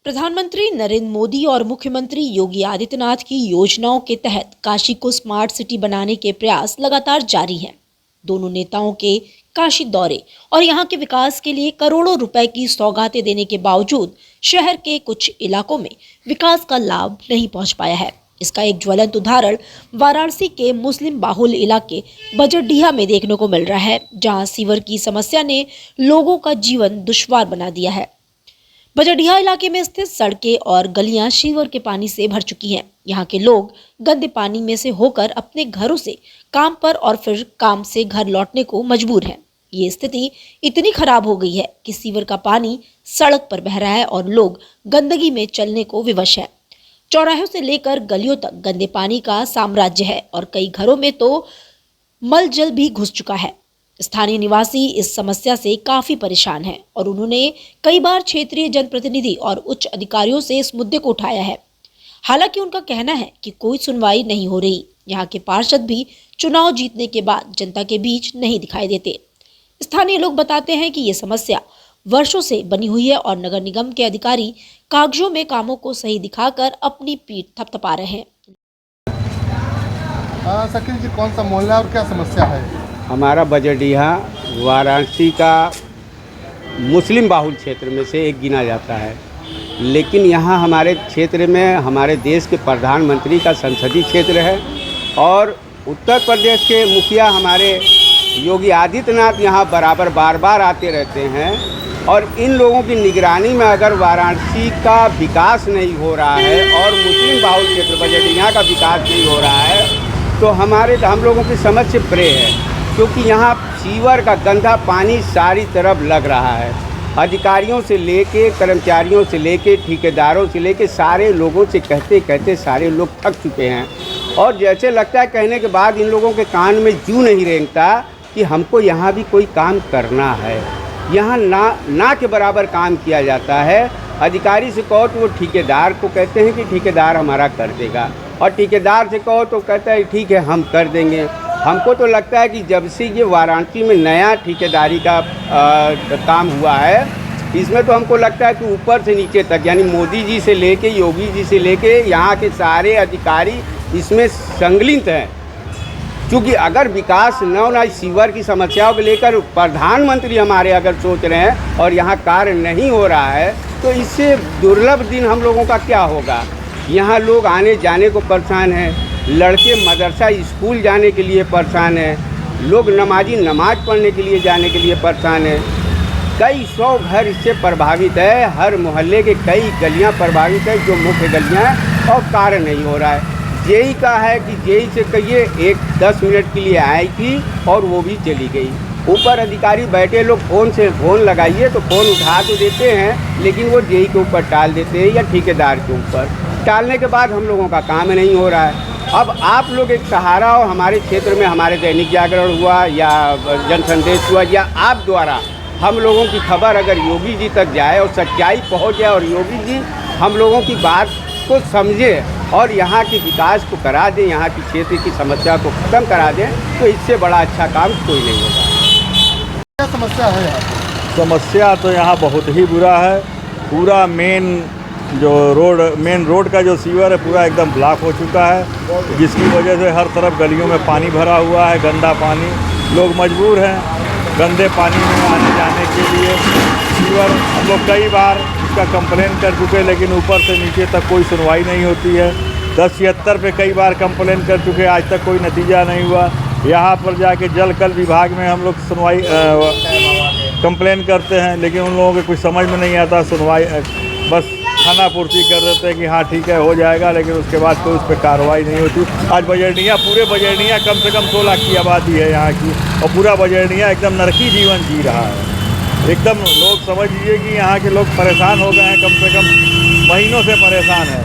प्रधानमंत्री नरेंद्र मोदी और मुख्यमंत्री योगी आदित्यनाथ की योजनाओं के तहत काशी को स्मार्ट सिटी बनाने के प्रयास लगातार जारी हैं। दोनों नेताओं के काशी दौरे और यहां के विकास के लिए करोड़ों रुपए की सौगातें देने के बावजूद शहर के कुछ इलाकों में विकास का लाभ नहीं पहुंच पाया है। इसका एक ज्वलंत उदाहरण वाराणसी के मुस्लिम बाहुल इलाके बजरडीहा में देखने को मिल रहा है, जहां सीवर की समस्या ने लोगों का जीवन दुश्वार बना दिया है। बजरडीहा इलाके में स्थित सड़कें और गलियां सीवर के पानी से भर चुकी हैं। यहाँ के लोग गंदे पानी में से होकर अपने घरों से काम पर और फिर काम से घर लौटने को मजबूर हैं। ये स्थिति इतनी खराब हो गई है कि सीवर का पानी सड़क पर बह रहा है और लोग गंदगी में चलने को विवश है। चौराहों से लेकर गलियों तक गंदे पानी का साम्राज्य है और कई घरों में तो मल जल भी घुस चुका है। स्थानीय निवासी इस समस्या से काफी परेशान हैं और उन्होंने कई बार क्षेत्रीय जनप्रतिनिधि और उच्च अधिकारियों से इस मुद्दे को उठाया है। हालांकि उनका कहना है कि कोई सुनवाई नहीं हो रही। यहाँ के पार्षद भी चुनाव जीतने के बाद जनता के बीच नहीं दिखाई देते। स्थानीय लोग बताते हैं कि ये समस्या वर्षों से बनी हुई है और नगर निगम के अधिकारी कागजों में कामों को सही दिखाकर अपनी पीठ थपथपा रहे हैं। शकील जी, कौन सा मोहल्ला और क्या समस्या है? हमारा बजरडीहा वाराणसी का मुस्लिम बाहुल क्षेत्र में से एक गिना जाता है, लेकिन यहाँ हमारे क्षेत्र में हमारे देश के प्रधानमंत्री का संसदीय क्षेत्र है और उत्तर प्रदेश के मुखिया हमारे योगी आदित्यनाथ यहाँ बराबर बार बार आते रहते हैं और इन लोगों की निगरानी में अगर वाराणसी का विकास नहीं हो रहा है और मुस्लिम बाहुल क्षेत्र बजरडीहा का विकास नहीं हो रहा है तो हम लोगों की समझ से परे है, क्योंकि यहाँ सीवर का गंदा पानी सारी तरफ लग रहा है। अधिकारियों से लेके कर्मचारियों से लेके ठेकेदारों से लेके सारे लोगों से कहते कहते सारे लोग थक चुके हैं और जैसे लगता है कहने के बाद इन लोगों के कान में जूं नहीं रेंगता कि हमको यहाँ भी कोई काम करना है। यहाँ ना के बराबर काम किया जाता है। अधिकारी से कहो तो वो ठेकेदार को कहते हैं कि ठेकेदार हमारा कर देगा और ठेकेदार से कहो तो कहता है ठीक है हम कर देंगे। हमको तो लगता है कि जब से ये वाराणसी में नया ठेकेदारी का काम हुआ है, इसमें तो हमको लगता है कि ऊपर से नीचे तक यानी मोदी जी से लेके योगी जी से लेके यहाँ के सारे अधिकारी इसमें संलग्न हैं। क्योंकि अगर विकास न होना, सीवर की समस्याओं को लेकर प्रधानमंत्री हमारे अगर सोच रहे हैं और यहाँ कार्य नहीं हो रहा है तो इससे दुर्लभ दिन हम लोगों का क्या होगा। यहाँ लोग आने जाने को परेशान हैं, लड़के मदरसा स्कूल जाने के लिए परेशान हैं, लोग नमाजी नमाज पढ़ने के लिए जाने के लिए परेशान हैं। कई 100 घर इससे प्रभावित है। हर मोहल्ले के कई गलियां प्रभावित है जो मुख्य गलियां हैं और कार्य नहीं हो रहा है। जेई का है कि जेई से कहिए 10 मिनट के लिए आई थी और वो भी चली गई। ऊपर अधिकारी बैठे लोग फ़ोन लगाइए तो फ़ोन उठा तो देते हैं, लेकिन वो जेई के ऊपर टाल देते हैं या ठेकेदार के ऊपर। टालने के बाद हम लोगों का काम नहीं हो रहा है। अब आप लोग एक सहारा और हमारे क्षेत्र में हमारे दैनिक जागरण हुआ या जन संदेश हुआ या आप द्वारा हम लोगों की खबर अगर योगी जी तक जाए और सच्चाई पहुंच जाए और योगी जी हम लोगों की बात को समझे और यहाँ के विकास को करा दें, यहाँ की क्षेत्र की समस्या को ख़त्म करा दें, तो इससे बड़ा अच्छा काम कोई नहीं होगा। क्या समस्या है यहाँ? समस्या तो यहाँ बहुत ही बुरा है। पूरा मेन रोड का जो सीवर है पूरा एकदम ब्लॉक हो चुका है, जिसकी वजह से हर तरफ गलियों में पानी भरा हुआ है, गंदा पानी। लोग मजबूर हैं गंदे पानी में आने जाने के लिए। सीवर हम लोग कई बार इसका कंप्लेन कर चुके, लेकिन ऊपर से नीचे तक कोई सुनवाई नहीं होती है। 1076 पे कई बार कंप्लेन कर चुके, आज तक कोई नतीजा नहीं हुआ। यहाँ पर जाके जल कल विभाग में हम लोग सुनवाई कंप्लेन करते हैं, लेकिन उन लोगों के कुछ समझ में नहीं आता। सुनवाई बस खाना पूर्ति कर देते हैं कि हाँ ठीक है हो जाएगा, लेकिन उसके बाद कोई उस पर कार्रवाई नहीं होती। आज पूरे बजरडीहा कम से कम 100 लाख की आबादी है यहाँ की और पूरा बजरडीहा एकदम नरकी जीवन जी रहा है। एकदम लोग समझ लीजिए कि यहाँ के लोग परेशान हो गए हैं, कम से कम महीनों से परेशान है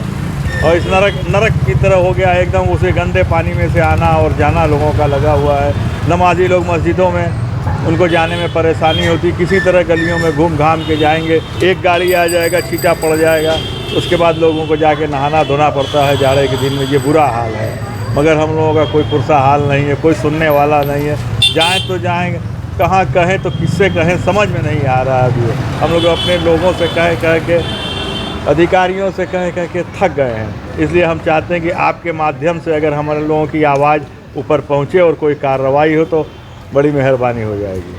और इस नरक की तरह हो गया है एकदम। उसे गंदे पानी में से आना और जाना लोगों का लगा हुआ है। नमाजी लोग मस्जिदों में उनको जाने में परेशानी होती, किसी तरह गलियों में घूम घाम के जाएंगे, एक गाड़ी आ जाएगा छींटा पड़ जाएगा, उसके बाद लोगों को जाके नहाना धोना पड़ता है जाड़े के दिन में। ये बुरा हाल है, मगर हम लोगों का कोई पुरसा हाल नहीं है, कोई सुनने वाला नहीं है। जाएँ तो जाएँगे, कहाँ कहें तो किससे कहें समझ में नहीं आ रहा है। अभी हम लोग अपने लोगों से कह के अधिकारियों से कह कह के थक गए हैं। इसलिए हम चाहते हैं कि आपके माध्यम से अगर हमारे लोगों की आवाज़ ऊपर पहुँचे और कोई कार्रवाई हो तो बड़ी मेहरबानी हो जाएगी।